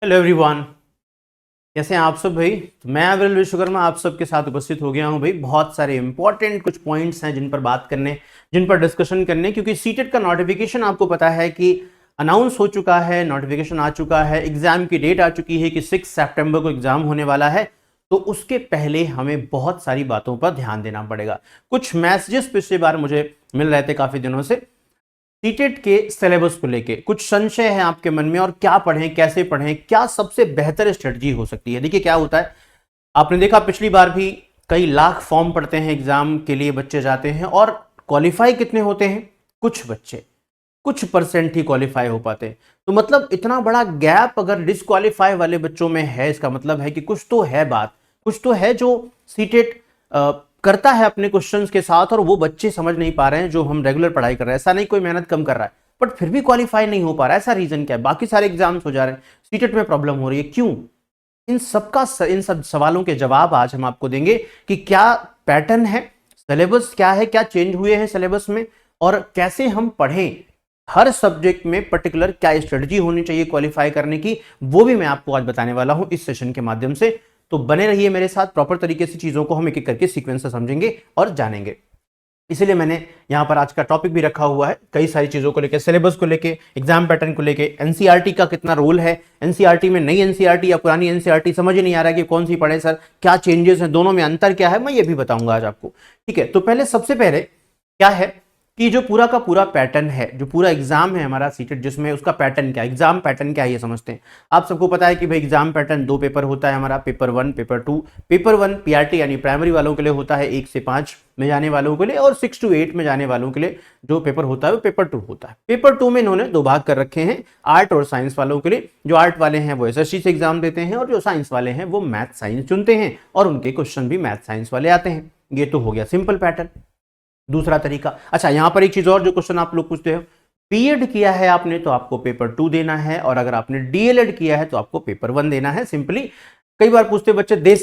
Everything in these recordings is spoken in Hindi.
Hello everyone. कैसे हैं आप सब भाई। तो मैं अविरल विश्वकर्मा आप सबके साथ उपस्थित हो गया हूं भाई। बहुत सारे इंपॉर्टेंट कुछ पॉइंट्स हैं जिन पर बात करने, जिन पर डिस्कशन करने, क्योंकि सीटेट का नोटिफिकेशन आपको पता है कि अनाउंस हो चुका है, नोटिफिकेशन आ चुका है, एग्जाम की डेट आ चुकी है कि 6 सितंबर को एग्जाम होने वाला है। तो उसके पहले हमें बहुत सारी बातों पर ध्यान देना पड़ेगा। कुछ मैसेजेस पिछली बार मुझे मिल रहे थे काफी दिनों से, सीटेट के सिलेबस को लेके कुछ संशय है आपके मन में, और क्या पढ़ें, कैसे पढ़ें, क्या सबसे बेहतर स्ट्रेटजी हो सकती है। देखिए क्या होता है, आपने देखा पिछली बार भी कई लाख फॉर्म पड़ते हैं, एग्जाम के लिए बच्चे जाते हैं, और क्वालिफाई कितने होते हैं? कुछ बच्चे, कुछ परसेंट ही क्वालिफाई हो पाते हैं। तो मतलब इतना बड़ा गैप अगर डिसक्वालीफाई वाले बच्चों में है, इसका मतलब है कि कुछ तो है बात, कुछ तो है जो सीटेट करता है अपने क्वेश्चंस के साथ, और वो बच्चे समझ नहीं पा रहे हैं जो हम रेगुलर पढ़ाई कर रहे हैं। ऐसा नहीं कोई मेहनत कम कर रहा है बट फिर भी क्वालिफाई नहीं हो पा रहा है। ऐसा रीजन क्या है? बाकी सारे एग्जाम्स हो जा रहे हैं, सीटेट में प्रॉब्लम हो रही है, क्यों? इन सब सवालों के जवाब आज हम आपको देंगे कि क्या पैटर्न है, सिलेबस क्या है, क्या चेंज हुए हैं सिलेबस में, और कैसे हम पढ़ें। हर सब्जेक्ट में पर्टिकुलर क्या स्ट्रेटजी होनी चाहिए क्वालिफाई करने की, वो भी मैं आपको आज बताने वाला हूं इस सेशन के माध्यम से। तो बने रहिए मेरे साथ, प्रॉपर तरीके से चीजों को हम एक एक करके सीक्वेंस से समझेंगे और जानेंगे। इसीलिए मैंने यहां पर आज का टॉपिक भी रखा हुआ है, कई सारी चीजों को लेकर, सिलेबस को लेकर, एग्जाम पैटर्न को लेकर, एनसीईआरटी का कितना रोल है, एनसीईआरटी में नई एनसीईआरटी या पुरानी एनसीईआरटी समझ ही नहीं आ रहा है कि कौन सी पढ़े सर, क्या चेंजेस हैं दोनों में, अंतर क्या है, मैं ये भी बताऊंगा आज आपको। ठीक है, तो पहले सबसे पहले क्या है कि जो पूरा का पूरा पैटर्न है, जो पूरा एग्जाम है हमारा सीटेट, जिसमें उसका पैटर्न क्या है, एग्जाम पैटर्न क्या है, ये समझते हैं। आप सबको पता है कि भाई एग्जाम पैटर्न दो पेपर होता है हमारा, पेपर 1, पेपर 2। पेपर 1 पीआरटी यानी प्राइमरी वालों के लिए होता है 1 से 5 में जाने वालों के लिए, और 6 to 8 में जाने वालों के लिए जो पेपर होता है वो पेपर 2 होता है। पेपर 2 में इन्होंने दो भाग कर रखे हैं, आर्ट और साइंस वालों के लिए। जो आर्ट वाले हैं वो एसएससी से एग्जाम देते हैं, और जो साइंस वाले हैं वो मैथ साइंस चुनते हैं, और उनके क्वेश्चन भी मैथ साइंस वाले आते हैं। ये तो हो गया सिंपल पैटर्न। दूसरा तरीका, अच्छा यहां पर एक चीज और जो क्वेश्चन आप लोग पूछते हो, बीएड किया है आपने तो आपको पेपर 2 देना है, और अगर आपने डीएलएड किया है तो आपको पेपर 1 देना है। सिंपली कई बार पूछते बच्चे, दे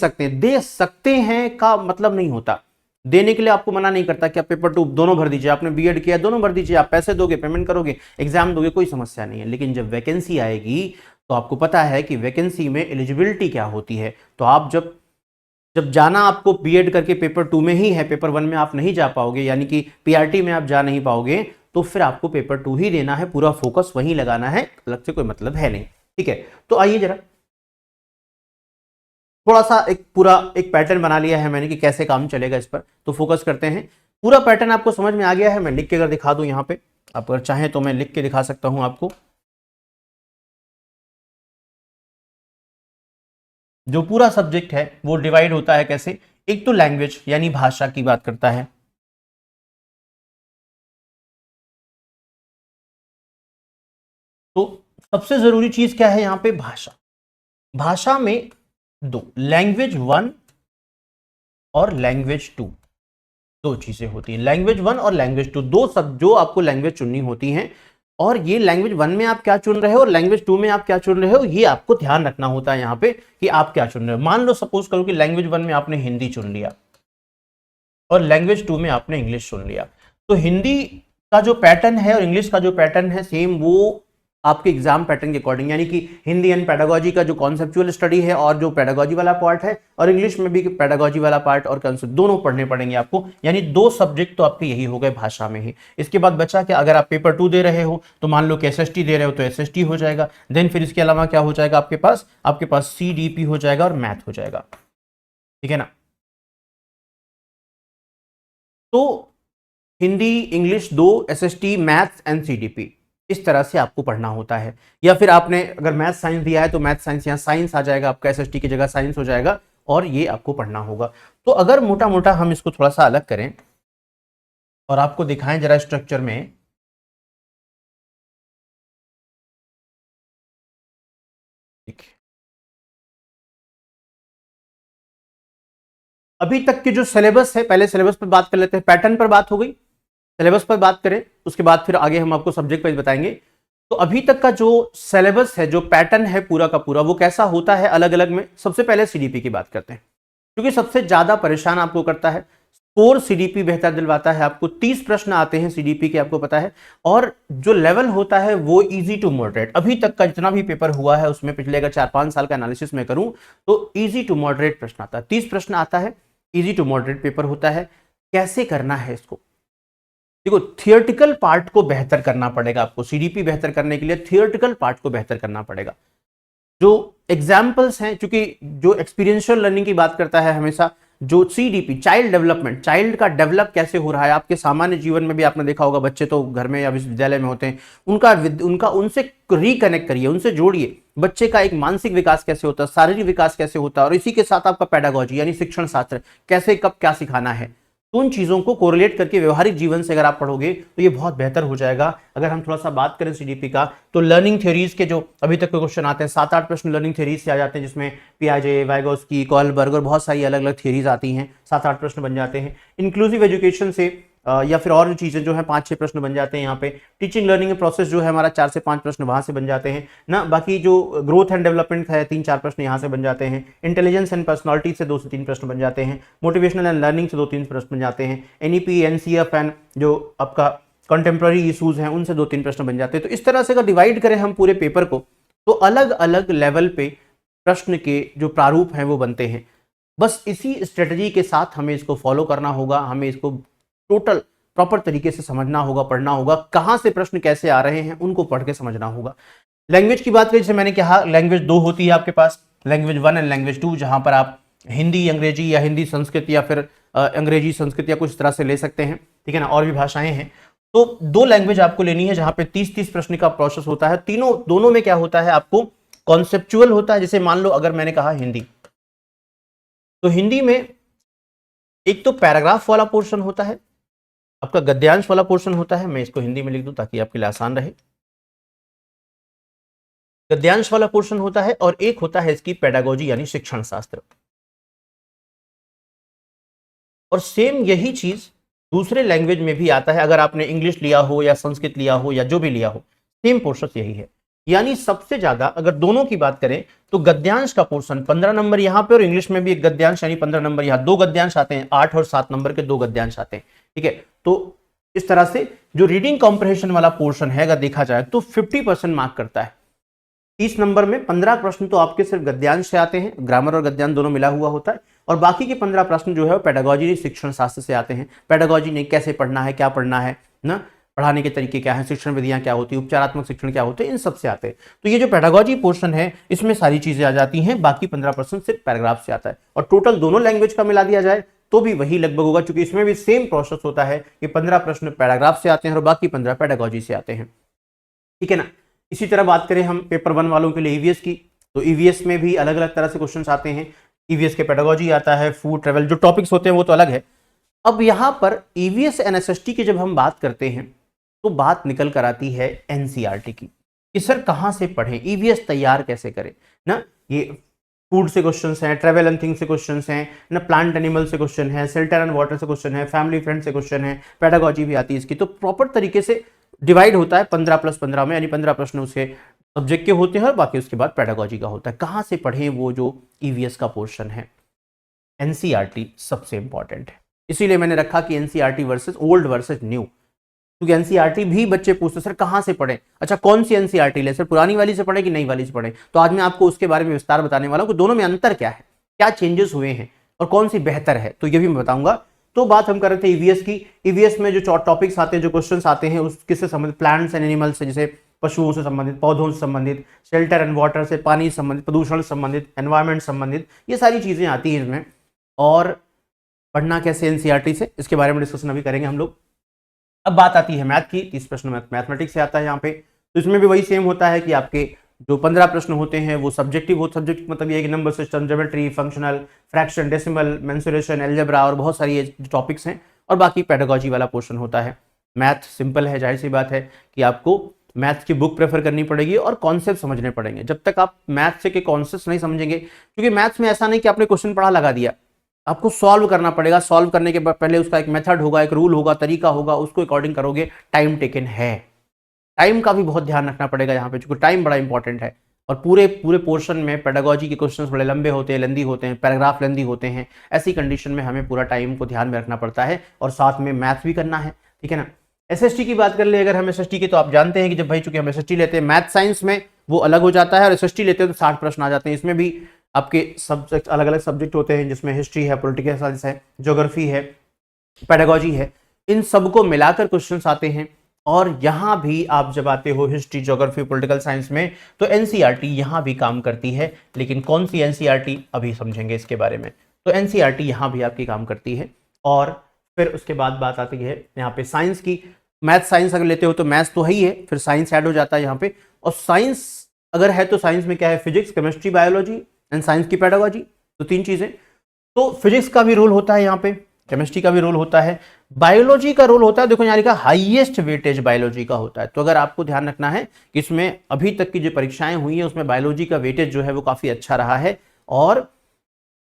सकते हैं का मतलब नहीं होता। देने के लिए आपको मना नहीं करता कि आप पेपर 2 दोनों भर दीजिए, आपने बीएड किया दोनों भर दीजिए, आप पैसे दोगे, पेमेंट करोगे, एग्जाम दोगे, कोई समस्या नहीं है। लेकिन जब वैकेंसी आएगी तो आपको पता है कि वैकेंसी में एलिजिबिलिटी क्या होती है। तो आप जब जब जाना आपको बीएड करके पेपर 2 में ही है, पेपर 1 में आप नहीं जा पाओगे, यानी कि पीआरटी में आप जा नहीं पाओगे, तो फिर आपको पेपर 2 ही देना है, पूरा फोकस वहीं लगाना है, अलग से कोई मतलब है नहीं। ठीक है, तो आइए जरा थोड़ा सा एक पूरा एक पैटर्न बना लिया है मैंने कि कैसे काम चलेगा इस पर, तो फोकस करते हैं। पूरा पैटर्न आपको समझ में आ गया है, मैं लिख के अगर दिखा दूं यहां पे, आप अगर चाहें तो मैं लिख के दिखा सकता हूं आपको। जो पूरा सब्जेक्ट है वो डिवाइड होता है कैसे, एक तो लैंग्वेज यानी भाषा की बात करता है, तो सबसे जरूरी चीज क्या है यहां पे, भाषा। भाषा में दो, लैंग्वेज 1 और लैंग्वेज 2, दो चीजें होती हैं, लैंग्वेज 1 और लैंग्वेज 2, दो सब जो आपको लैंग्वेज चुननी होती हैं। और ये लैंग्वेज 1 में आप क्या चुन रहे हो और लैंग्वेज 2 में आप क्या चुन रहे हो, ये आपको ध्यान रखना होता है यहां पे कि आप क्या चुन रहे हो। मान लो सपोज करो कि लैंग्वेज 1 में आपने हिंदी चुन लिया और लैंग्वेज 2 में आपने इंग्लिश चुन लिया, तो हिंदी का जो पैटर्न है और इंग्लिश का जो पैटर्न है सेम, वो आपके एग्जाम पैटर्न के अकॉर्डिंग, यानी कि हिंदी एंड पेडागोजी का जो कॉन्सेप्चुअल स्टडी है और जो पेडागोजी वाला पार्ट है, और इंग्लिश में भी पेडागोजी वाला पार्ट और कॉन्सेप्ट दोनों पढ़ने पड़ेंगे आपको, यानी दो सब्जेक्ट तो आपके यही हो गए भाषा में ही। इसके बाद बचा कि अगर आप पेपर 2 दे रहे हो तो मान लो कि एसएसटी दे रहे हो तो एसएसटी हो जाएगा, देन फिर इसके अलावा क्या हो जाएगा आपके पास सीडीपी हो जाएगा और मैथ हो जाएगा। ठीक है ना, तो हिंदी इंग्लिश दो, एसएसटी मैथ्स एंड सीडीपी, इस तरह से आपको पढ़ना होता है। या फिर आपने अगर मैथ साइंस दिया है तो मैथ साइंस, यहाँ साइंस आ जाएगा आपका, एसएसटी की जगह साइंस हो जाएगा, और ये आपको पढ़ना होगा। तो अगर मोटा मोटा हम इसको थोड़ा सा अलग करें और आपको दिखाएं जरा स्ट्रक्चर में, अभी तक के जो सिलेबस है, पहले सिलेबस पर बात कर लेते हैं, पैटर्न पर बात हो गई, सिलेबस पर बात करें उसके बाद फिर आगे हम आपको सब्जेक्ट वाइज बताएंगे। तो अभी तक का जो सिलेबस है, जो पैटर्न है पूरा का पूरा, वो कैसा होता है अलग अलग में। सबसे पहले सीडीपी की बात करते हैं, क्योंकि सबसे ज्यादा परेशान आपको करता है, स्कोर सीडीपी बेहतर दिलवाता है आपको। 30 प्रश्न आते हैं सीडीपी के, आपको पता है, और जो लेवल होता है वो इजी टू मॉडरेट। अभी तक का जितना भी पेपर हुआ है उसमें पिछले अगर 4-5 साल का एनालिसिस में करूं तो इजी टू मॉडरेट प्रश्न आता है। 30 प्रश्न आता है, इजी टू मॉडरेट पेपर होता है। कैसे करना है इसको, देखो, थियोरेटिकल पार्ट को बेहतर करना पड़ेगा आपको। सीडीपी बेहतर करने के लिए थियोरेटिकल पार्ट को बेहतर करना पड़ेगा। जो एग्जाम्पल्स हैं, क्योंकि जो एक्सपीरियंशियल लर्निंग की बात करता है हमेशा, जो सीडीपी चाइल्ड डेवलपमेंट, चाइल्ड का डेवलप कैसे हो रहा है आपके सामान्य जीवन में भी आपने देखा होगा, बच्चे तो घर में या विश्वविद्यालय में होते हैं, उनका उनसे रिकनेक्ट करिए, उनसे जोड़िए। बच्चे का एक मानसिक विकास कैसे होता है, शारीरिक विकास कैसे होता है, और इसी के साथ आपका पेडागोजी यानी शिक्षण शास्त्र, कैसे कब क्या सिखाना है, तो उन चीजों को कोरिलेट करके व्यवहारिक जीवन से अगर आप पढ़ोगे तो ये बहुत बेहतर हो जाएगा। अगर हम थोड़ा सा बात करें सीडीपी का, तो लर्निंग थ्योरीज के जो अभी तक के क्वेश्चन आते हैं, 7-8 प्रश्न लर्निंग थ्योरीज से आ जाते हैं, जिसमें पियाजे, वाइगोस्की, कॉलबर्ग और बहुत सारी अलग अलग थ्योरीज आती हैं। 7-8 प्रश्न बन जाते हैं। इंक्लूसिव एजुकेशन से या फिर और चीजें जो है 5-6 प्रश्न बन जाते हैं यहाँ पे। टीचिंग लर्निंग प्रोसेस जो है हमारा 4 से 5 प्रश्न वहां से बन जाते हैं ना। बाकी जो ग्रोथ एंड डेवलपमेंट है 3-4 प्रश्न यहाँ से बन जाते हैं। इंटेलिजेंस एंड पर्सनालिटी से 2 से 3 प्रश्न बन जाते हैं। मोटिवेशनल एंड लर्निंग से 2-3 प्रश्न बन जाते हैं। एनईपी, एनसीएफ एंड जो आपका कंटेम्प्रेरी इशूज हैं उनसे 2-3 प्रश्न बन जाते हैं। तो इस तरह से अगर डिवाइड करें हम पूरे पेपर को, तो अलग अलग लेवल पे प्रश्न के जो प्रारूप हैं वो बनते हैं। बस इसी स्ट्रेटजी के साथ हमें इसको फॉलो करना होगा, हमें इसको टोटल प्रॉपर तरीके से समझना होगा, पढ़ना होगा, कहां से प्रश्न कैसे आ रहे हैं उनको पढ़ के समझना होगा। लैंग्वेज की बात करें, जैसे मैंने कहा लैंग्वेज 2 होती है आपके पास, लैंग्वेज 1 एंड लैंग्वेज 2, जहां पर आप हिंदी अंग्रेजी या हिंदी संस्कृत या फिर अंग्रेजी संस्कृत या कुछ तरह से ले सकते हैं, ठीक है ना, और भी भाषाएं हैं। तो 2 लैंग्वेज आपको लेनी है जहां पे 30-30 प्रश्न का प्रोसेस होता है। दोनों में क्या होता है, आपको कॉन्सेप्चुअल होता है। जैसे मान लो अगर मैंने कहा हिंदी, तो हिंदी में एक तो पैराग्राफ वाला पोर्शन होता है, आपका गद्यांश वाला पोर्शन होता है। मैं इसको हिंदी में लिख दूं ताकि आपके लिए आसान रहे। गद्यांश वाला पोर्शन होता है और एक होता है इसकी पेडागोजी यानी शिक्षण शास्त्र। और सेम यही चीज दूसरे लैंग्वेज में भी आता है। अगर आपने इंग्लिश लिया हो या संस्कृत लिया हो या जो भी लिया हो, सेम पोर्शन यही है। यानी सबसे ज्यादा अगर दोनों की बात करें तो गद्यांश का पोर्शन 15 नंबर यहां पे, और इंग्लिश में भी एक गद्यांश यानी 15 नंबर यहां। 2 गद्यांश आते हैं, 8 और 7 नंबर के 2 गद्यांश आते हैं, ठीक है। तो इस तरह से जो रीडिंग कॉम्प्रिहेंशन वाला पोर्शन है अगर देखा जाए तो 50% मार्क करता है। 30 नंबर में 15 प्रश्न तो आपके सिर्फ गद्यांश से आते हैं, ग्रामर और गद्यांश दोनों मिला हुआ होता है, और बाकी के 15 प्रश्न जो है वो पेडागोजी शिक्षण शास्त्र से आते हैं। पेडागोजी ने कैसे पढ़ना है, क्या पढ़ना है ना, पढ़ाने के तरीके क्या है, शिक्षण विधियां क्या होती है, उपचारात्मक शिक्षण क्या होते हैं, इन सब से आते हैं। तो ये जो पेडागोजी पोर्शन है इसमें सारी चीजें आ जाती हैं। बाकी 15% सिर्फ पैराग्राफ से आता है। और टोटल दोनों लैंग्वेज का मिला दिया जाए तो भी वही लगभग होगा, क्योंकि इसमें भी सेम प्रोसेस होता है कि 15 प्रश्न पैराग्राफ से आते हैं और बाकी 15 पेडागोजी से आते हैं, ठीक है ना। इसी तरह बात करें हम पेपर 1 वालों के लिए ईवीएस की, तो ईवीएस में भी अलग अलग तरह से क्वेश्चन आते हैं। ईवीएस के पेडागोजी आता है, फूड, ट्रेवल, जो टॉपिक्स होते हैं वो तो अलग है। अब यहां पर ईवीएस एनएसएसटी की जब हम बात करते हैं तो बात निकल कर आती है एनसीईआरटी की, कि सर कहां से पढ़ें, ईवीएस तैयार कैसे करें ना। ये फूड से क्वेश्चंस हैं, ट्रेवल एंड थिंग्स से क्वेश्चंस हैं ना, प्लांट एनिमल से क्वेश्चन है, शेल्टर एंड वाटर से क्वेश्चन है, फैमिली फ्रेंड से क्वेश्चन है, पेडागोजी भी आती है इसकी। तो प्रॉपर तरीके से डिवाइड होता है 15+15 में, यानी 15 प्रश्न उसके सब्जेक्ट के होते हैं और बाकी उसके बाद पेडागोजी का होता है। कहां से पढ़ें वो जो ईवीएस का पोर्शन है, एनसीईआरटी सबसे इंपॉर्टेंट है। इसीलिए मैंने रखा कि NCERT versus old versus new, क्योंकि एनसीईआरटी भी बच्चे पूछते सर कहां से पढ़ें, अच्छा कौन सी एनसीईआरटी ले, सर पुरानी वाली से पढ़े कि नई वाली से पढ़े। तो आज मैं आपको उसके बारे में विस्तार बताने वाला हूं कि दोनों में अंतर क्या है, क्या चेंजेस हुए हैं और कौन सी बेहतर है, तो ये भी मैं बताऊंगा। तो बात हम कर रहे थे ईवीएस की। ईवीएस में जो टॉपिक्स आते हैं, जो क्वेश्चंस आते हैं, उस किससे संबंधित, प्लांट्स एंड एनिमल्स से, जैसे पशुओं से संबंधित, पौधों से संबंधित, शेल्टर एंड वाटर से, पानी से संबंधित, प्रदूषण से संबंधित, एनवायरमेंट संबंधित, ये सारी चीजें आती हैं इसमें। और पढ़ना कैसे एनसीईआरटी से, इसके बारे में डिस्कशन अभी करेंगे हम लोग। अब बात आती है मैथ की। 30 प्रश्न मैथमेटिक्स से आता है यहाँ पे। तो इसमें भी वही सेम होता है कि आपके जो 15 प्रश्न होते हैं वो सब्जेक्टिव हो, सब्जेक्ट मतलब ये है कि number system, geometry, functional, fraction, decimal, mensuration, algebra और बहुत सारी टॉपिक्स हैं। और बाकी पेडागोजी वाला पोर्शन होता है। मैथ सिंपल है, जाहिर सी बात है कि आपको मैथ की बुक प्रेफर करनी पड़ेगी और कॉन्सेप्ट समझने पड़ेंगे। जब तक आप मैथ से के कॉन्सेप्ट नहीं समझेंगे, क्योंकि मैथ्स में ऐसा नहीं कि आपने क्वेश्चन पढ़ा लगा दिया, आपको सॉल्व करना पड़ेगा। सॉल्व करने के पहले उसका एक मेथड होगा, एक रूल होगा, तरीका होगा, उसको अकॉर्डिंग करोगे। टाइम टेकन है, टाइम का भी बहुत ध्यान रखना पड़ेगा यहाँ पे, क्योंकि टाइम बड़ा इंपॉर्टेंट है। और पूरे पूरे पोर्शन में पेडागोजी के क्वेश्चंस बड़े लंबे होते हैं, लेंदी होते हैं, पैराग्राफ लेंदी होते हैं। ऐसी कंडीशन में हमें पूरा टाइम को ध्यान में रखना पड़ता है और साथ में मैथ भी करना है, ठीक है ना। एसएसटी की बात कर ले अगर हम एसएसटी की, तो आप जानते हैं कि जब भाई चूंकि हम एसएसटी लेते हैं मैथ साइंस में वो अलग हो जाता है, और एसएसटी लेते हैं तो 60 प्रश्न आ जाते हैं। इसमें भी आपके सब्जेक्ट अलग अलग सब्जेक्ट होते हैं, जिसमें हिस्ट्री है, पॉलिटिकल साइंस है, ज्योग्राफी है, पेडागोजी है, इन सबको मिलाकर क्वेश्चंस आते हैं। और यहां भी आप जब आते हो हिस्ट्री, ज्योग्राफी, पॉलिटिकल साइंस में, तो एनसीईआरटी यहां भी काम करती है। लेकिन कौन सी एनसीईआरटी अभी समझेंगे इसके बारे में। तो एनसीईआरटी यहां भी आपकी काम करती है। और फिर उसके बाद बात आती है यहाँ पे साइंस की। मैथ साइंस अगर लेते हो तो मैथ्स तो है ही है, फिर साइंस ऐड हो जाता है यहाँ पे। और साइंस अगर है तो साइंस में क्या है, physics, chemistry, biology and science की पेडागोजी, तो 3 चीजें। तो फिजिक्स का भी रोल होता है यहाँ पे, केमिस्ट्री का भी रोल होता है, बायोलॉजी का रोल होता है। देखो यहाँ लिखा हाईएस्ट वेटेज बायोलॉजी का होता है। तो अगर आपको ध्यान रखना है कि इसमें अभी तक की जो परीक्षाएं हुई है उसमें बायोलॉजी का वेटेज जो है वो काफी अच्छा रहा है। और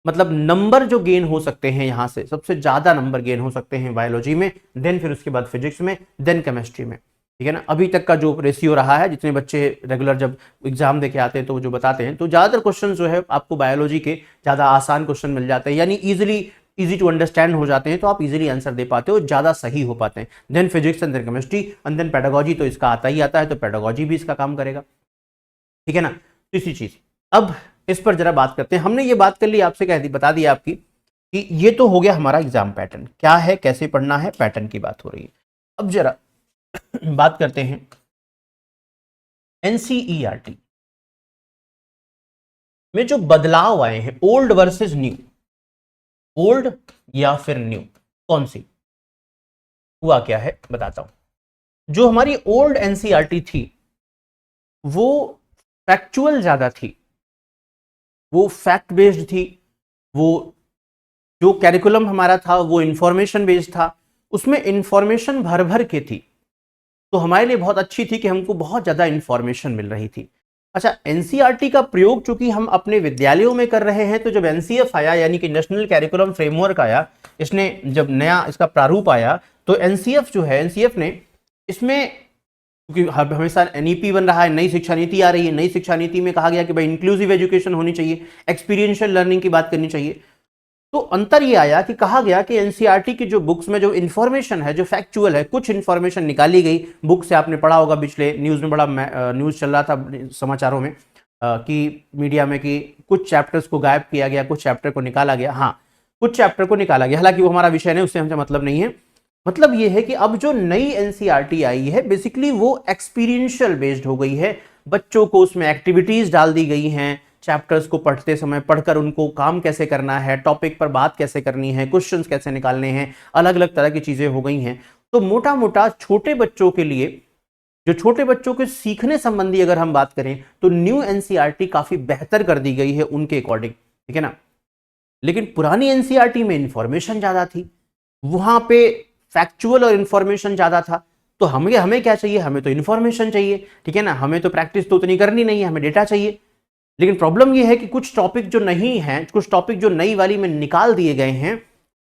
मतलब नंबर जो गेन हो सकते हैं यहां से, सबसे ज्यादा नंबर गेन हो सकते हैं बायोलॉजी में, देन फिर उसके बाद फिजिक्स में, देन केमिस्ट्री में, ठीक है ना। अभी तक का जो रेशियो रहा है, जितने बच्चे रेगुलर जब एग्जाम देके आते हैं तो वो जो बताते हैं, तो ज्यादातर क्वेश्चन जो है आपको बायोलॉजी के ज्यादा आसान क्वेश्चन मिल जाते हैं, यानी इजी टू अंडरस्टैंड हो जाते हैं, तो आप इजीली आंसर दे पाते हो, ज्यादा सही हो पाते हैं। Then physics and then chemistry and then pedagogy, तो इसका आता ही आता है, तो पेडागोजी भी इसका काम करेगा, ठीक है ना। तो इसी चीज अब इस पर जरा बात करते हैं। हमने ये बात कर ली आपसे, कह दी बता दी आपकी कि ये तो हो गया हमारा एग्जाम पैटर्न, क्या है, कैसे पढ़ना है, पैटर्न की बात हो रही है। अब जरा बात करते हैं एनसीईआरटी में जो बदलाव आए हैं, ओल्ड वर्सेस न्यू, ओल्ड या फिर न्यू, कौन सी हुआ, क्या है बताता हूं। जो हमारी ओल्ड एनसीईआरटी थी वो फैक्चुअल ज्यादा थी, वो फैक्ट बेस्ड थी, वो जो कैरिकुलम हमारा था वो इंफॉर्मेशन बेस्ड था, उसमें इंफॉर्मेशन भर भर के थी, तो हमारे लिए बहुत अच्छी थी कि हमको बहुत ज्यादा इंफॉर्मेशन मिल रही थी। अच्छा, एनसीईआरटी का प्रयोग चूंकि हम अपने विद्यालयों में कर रहे हैं, तो जब एनसीएफ आया यानी कि नेशनल कैरिकुलम फ्रेमवर्क आया, इसने जब नया इसका प्रारूप आया, तो एनसीएफ जो है, एनसीएफ ने इसमें, क्योंकि हमेशा एनईपी बन रहा है, नई शिक्षा नीति आ रही है, नई शिक्षा नीति में कहा गया कि भाई इंक्लूसिव एजुकेशन होनी चाहिए, एक्सपीरियंशियल लर्निंग की बात करनी चाहिए। तो अंतर ये आया कि कहा गया कि एनसीईआरटी की जो बुक्स में जो इन्फॉर्मेशन है, जो फैक्चुअल है, कुछ इन्फॉर्मेशन निकाली गई बुक से। आपने पढ़ा होगा, पिछले न्यूज में बड़ा न्यूज चल रहा था समाचारों में कि मीडिया में, कि कुछ चैप्टर्स को गायब किया गया, कुछ चैप्टर को निकाला गया। हाँ, कुछ चैप्टर को निकाला गया, हालांकि वो हमारा विषय नहीं, उससे हमसे मतलब नहीं है। मतलब ये है कि अब जो नई एनसीईआरटी आई है बेसिकली वो एक्सपीरियंशियल बेस्ड हो गई है। बच्चों को उसमें एक्टिविटीज डाल दी गई हैं, चैप्टर्स को पढ़ते समय पढ़कर उनको काम कैसे करना है, टॉपिक पर बात कैसे करनी है, क्वेश्चंस कैसे निकालने हैं, अलग अलग तरह की चीजें हो गई हैं। तो मोटा मोटा छोटे बच्चों के लिए, जो छोटे बच्चों के सीखने संबंधी अगर हम बात करें, तो न्यू एनसीईआरटी काफी बेहतर कर दी गई है उनके अकॉर्डिंग, ठीक है ना। लेकिन पुरानी एनसीईआरटी में इंफॉर्मेशन ज्यादा थी, वहां पे फैक्चुअल और इंफॉर्मेशन ज्यादा था। तो हमें क्या चाहिए, हमें तो इंफॉर्मेशन चाहिए, ठीक है ना। हमें तो प्रैक्टिस तो उतनी करनी नहीं है, हमें डेटा चाहिए। लेकिन प्रॉब्लम यह है कि कुछ टॉपिक जो नहीं है, कुछ टॉपिक जो नई वाली में निकाल दिए गए हैं,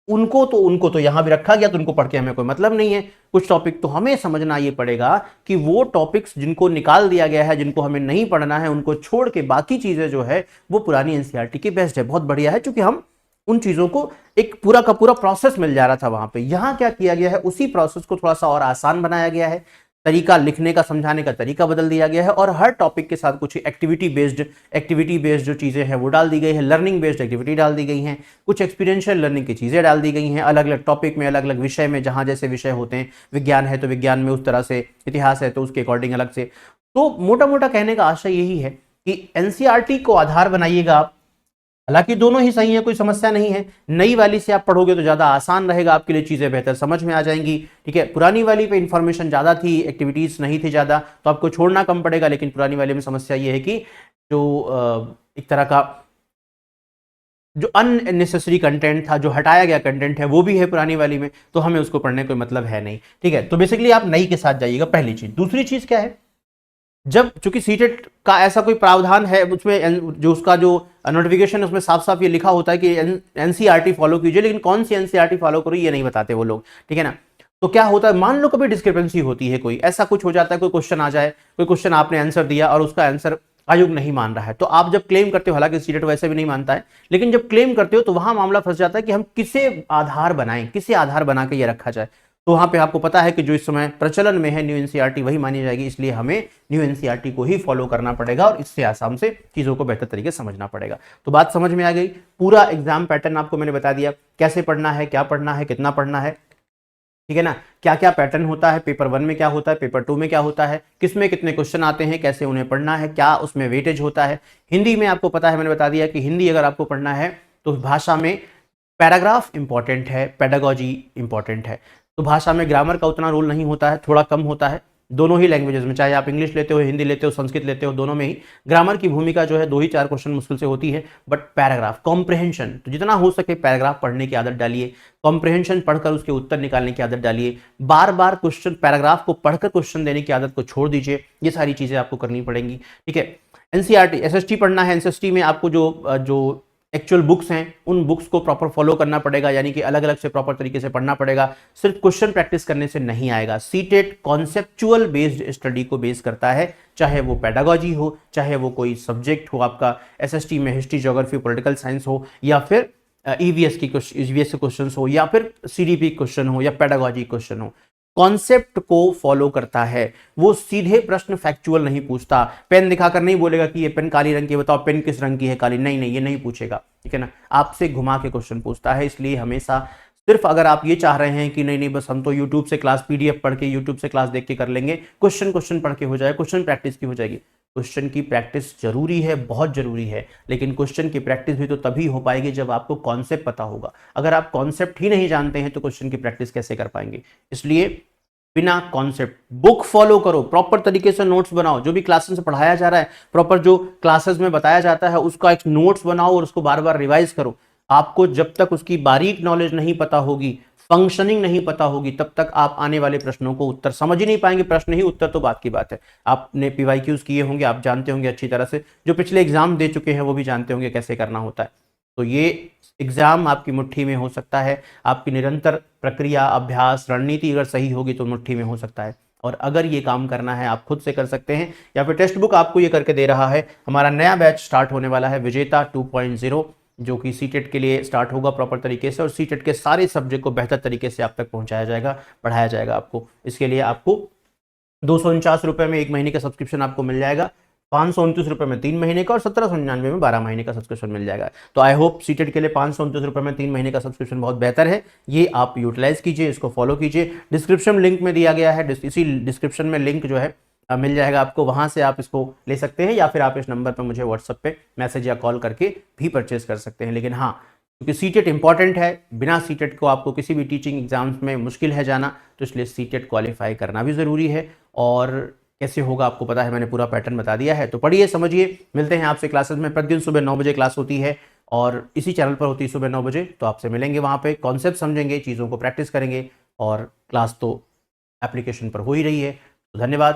उनको तो यहां भी रखा गया, तो उनको पढ़ के हमें कोई मतलब नहीं है। कुछ टॉपिक तो हमें समझना ये पड़ेगा कि वो टॉपिक्स जिनको निकाल दिया गया है, जिनको हमें नहीं पढ़ना है, उनको छोड़ के बाकी चीजें जो है वो पुरानी एनसीईआरटी की बेस्ट है, बहुत बढ़िया है, क्योंकि हम उन चीजों को एक पूरा का पूरा प्रोसेस मिल जा रहा था वहां पे। यहां क्या किया गया है, उसी प्रोसेस को थोड़ा सा और आसान बनाया गया है, तरीका लिखने का, समझाने का तरीका बदल दिया गया है, और हर टॉपिक के साथ कुछ एक्टिविटी बेस्ड जो चीजें हैं वो डाल दी गई है, लर्निंग बेस्ड एक्टिविटी डाल दी गई हैं, कुछ एक्सपीरियंशियल लर्निंग की चीजें डाल दी गई हैं, अलग अलग टॉपिक में, अलग अलग विषय में, जहां जैसे विषय होते हैं, विज्ञान है तो विज्ञान में उस तरह से, इतिहास है तो उसके अकॉर्डिंग अलग से। तो मोटा मोटा कहने का आशय यही है कि एनसीईआरटी को आधार बनाइएगा आप, हालांकि दोनों ही सही है, कोई समस्या नहीं है। नई वाली से आप पढ़ोगे तो ज्यादा आसान रहेगा आपके लिए, चीजें बेहतर समझ में आ जाएंगी, ठीक है। पुरानी वाली पे इंफॉर्मेशन ज्यादा थी, एक्टिविटीज नहीं थी ज्यादा, तो आपको छोड़ना कम पड़ेगा। लेकिन पुरानी वाली में समस्या ये है कि जो एक तरह का जो अननेसेसरी कंटेंट था, जो हटाया गया कंटेंट है, वो भी है पुरानी वाली में, तो हमें उसको पढ़ने कोई मतलब है नहीं, ठीक है। तो बेसिकली आप नई के साथ जाइएगा, पहली चीज। दूसरी चीज क्या है, जब चूंकि सीटेट का ऐसा कोई प्रावधान है, उसमें जो उसका जो नोटिफिकेशन है उसमें साफ साफ ये लिखा होता है कि एनसीईआरटी फॉलो कीजिए, लेकिन कौन सी एनसीईआरटी फॉलो करो ये नहीं बताते वो लोग, ठीक है ना। तो क्या होता है, मान लो कभी डिस्क्रिपेंसी होती है, कोई ऐसा कुछ हो जाता है, कोई क्वेश्चन आ जाए, कोई क्वेश्चन आपने आंसर दिया और उसका आंसर आयोग नहीं मान रहा है। तो आप जब क्लेम करते हो, हालांकि सीटेट वैसे भी नहीं मानता है, लेकिन जब क्लेम करते हो तो वहां मामला फंस जाता है कि हम किसे आधार बनाएं, किसे आधार बना के ये रखा जाए। तो वहां पे आपको पता है कि जो इस समय प्रचलन में है न्यू एनसीईआरटी वही मानी जाएगी, इसलिए हमें न्यू एनसीईआरटी को ही फॉलो करना पड़ेगा और इससे आसाम से चीजों को बेहतर तरीके से समझना पड़ेगा। तो बात समझ में आ गई। पूरा एग्जाम पैटर्न आपको मैंने बता दिया, कैसे पढ़ना है, क्या पढ़ना है, कितना पढ़ना है, ठीक है ना, क्या क्या पैटर्न होता है, पेपर 1 में क्या होता है, पेपर 2 में क्या होता है, किसमें कितने क्वेश्चन आते हैं, कैसे उन्हें पढ़ना है, क्या उसमें वेटेज होता है। हिंदी में आपको पता है, मैंने बता दिया कि हिंदी अगर आपको पढ़ना है तो भाषा में पैराग्राफ इंपॉर्टेंट है, पेडागोजी इंपॉर्टेंट है। तो भाषा में ग्रामर का उतना रोल नहीं होता है, थोड़ा कम होता है। दोनों ही लैंग्वेजेस में, चाहे आप इंग्लिश लेते हो, हिंदी लेते हो, संस्कृत लेते हो, दोनों में ही ग्रामर की भूमिका जो है 2 ही 4 क्वेश्चन मुश्किल से होती है। बट पैराग्राफ कॉम्प्रिहेंशन, तो जितना हो सके पैराग्राफ पढ़ने की आदत डालिए, कॉम्प्रिहेंशन पढ़कर उसके उत्तर निकालने की आदत डालिए, बार बार क्वेश्चन पैराग्राफ को पढ़कर क्वेश्चन देने की आदत को छोड़ दीजिए। ये सारी चीजें आपको करनी पड़ेंगी, ठीक है। एनसीईआरटी एसएसटी पढ़ना है, एनसीईआरटी में आपको जो एक्चुअल बुक्स हैं उन बुक्स को प्रॉपर फॉलो करना पड़ेगा, यानी कि अलग अलग से प्रॉपर तरीके से पढ़ना पड़ेगा। सिर्फ क्वेश्चन प्रैक्टिस करने से नहीं आएगा। सीटेट कॉन्सेप्चुअल बेस्ड स्टडी को बेस करता है, चाहे वो पेडागोजी हो, चाहे वो कोई सब्जेक्ट हो आपका एसएसटी में हिस्ट्री, ज्योग्राफी, पॉलिटिकल साइंस हो, या फिर ईवीएस के क्वेश्चन हो, या फिर सीडीपी क्वेश्चन हो, या पेडागोजी क्वेश्चन हो। कॉन्सेप्ट को फॉलो करता है, वो सीधे प्रश्न फैक्चुअल नहीं पूछता। पेन दिखाकर नहीं बोलेगा कि ये पेन काली रंग की है, बताओ पेन किस रंग की है, काली, नहीं नहीं, ये नहीं पूछेगा, ठीक है ना। आपसे घुमा के क्वेश्चन पूछता है। इसलिए हमेशा सिर्फ अगर आप ये चाह रहे हैं कि नहीं नहीं बस हम तो यूट्यूब से क्लास पीडीएफ पढ़ के, यूट्यूब से क्लास देख के कर लेंगे, क्वेश्चन पढ़ के हो जाए, क्वेश्चन प्रैक्टिस की हो जाएगी। क्वेश्चन की प्रैक्टिस जरूरी है, बहुत जरूरी है, लेकिन क्वेश्चन की प्रैक्टिस भी तो तभी हो पाएगी जब आपको कॉन्सेप्ट पता होगा। अगर आप कॉन्सेप्ट ही नहीं जानते हैं तो क्वेश्चन की प्रैक्टिस कैसे कर पाएंगे। इसलिए बिना कॉन्सेप्ट, बुक फॉलो करो, प्रॉपर तरीके से नोट्स बनाओ, जो भी क्लासेस में पढ़ाया जा रहा है, प्रॉपर जो क्लासेस में बताया जाता है उसका एक नोट्स बनाओ और उसको बार बार रिवाइज करो। आपको जब तक उसकी बारीक नॉलेज नहीं पता होगी, फंक्शनिंग नहीं पता होगी, तब तक आप आने वाले प्रश्नों को उत्तर समझ ही नहीं पाएंगे। प्रश्न ही उत्तर तो बात की बात है। आपने पीवाईक्यूज किए होंगे, आप जानते होंगे अच्छी तरह से, जो पिछले एग्जाम दे चुके हैं वो भी जानते होंगे कैसे करना होता है। तो ये एग्जाम आपकी मुट्ठी में हो सकता है, आपकी निरंतर प्रक्रिया, अभ्यास, रणनीति अगर सही होगी तो मुट्ठी में हो सकता है। और अगर ये काम करना है आप खुद से कर सकते हैं, या फिर टेक्स्ट बुक आपको ये करके दे रहा है। हमारा नया बैच स्टार्ट होने वाला है, विजेता 2.0, जो कि सीटेट के लिए स्टार्ट होगा प्रॉपर तरीके से, और सीटेट के सारे सब्जेक्ट को बेहतर तरीके से आप तक पहुंचाया जाएगा, पढ़ाया जाएगा आपको। इसके लिए आपको 249 रुपये में 1 महीने का सब्सक्रिप्शन आपको मिल जाएगा, 529 रुपये में 3 महीने का, और 1799 में 12 महीने का सब्सक्रिप्शन मिल जाएगा। तो आई होप सीटेट के लिए 529 रुपये में 3 महीने का सब्सक्रिप्शन बहुत बेहतर है। ये आप यूटिलाइज कीजिए, इसको फॉलो कीजिए। डिस्क्रिप्शन लिंक में दिया गया है, इसी डिस्क्रिप्शन में लिंक जो है मिल जाएगा आपको, वहां से आप इसको ले सकते हैं, या फिर आप इस नंबर पर मुझे व्हाट्सएप पे मैसेज या कॉल करके भी परचेज कर सकते हैं। लेकिन हाँ, क्योंकि सीटेट इंपॉर्टेंट है, बिना सीटेट को आपको किसी भी टीचिंग एग्जाम्स में मुश्किल है जाना, तो इसलिए सीटेट क्वालिफाई करना भी ज़रूरी है। और कैसे होगा आपको पता है, मैंने पूरा पैटर्न बता दिया है। तो पढ़िए, समझिए, मिलते हैं आपसे क्लासेस में। प्रतिदिन सुबह 9 बजे क्लास होती है और इसी चैनल पर होती है सुबह 9 बजे। तो आपसे मिलेंगे वहाँ पे, कॉन्सेप्ट समझेंगे, चीज़ों को प्रैक्टिस करेंगे, और क्लास तो एप्लीकेशन पर हो ही रही है। तो धन्यवाद।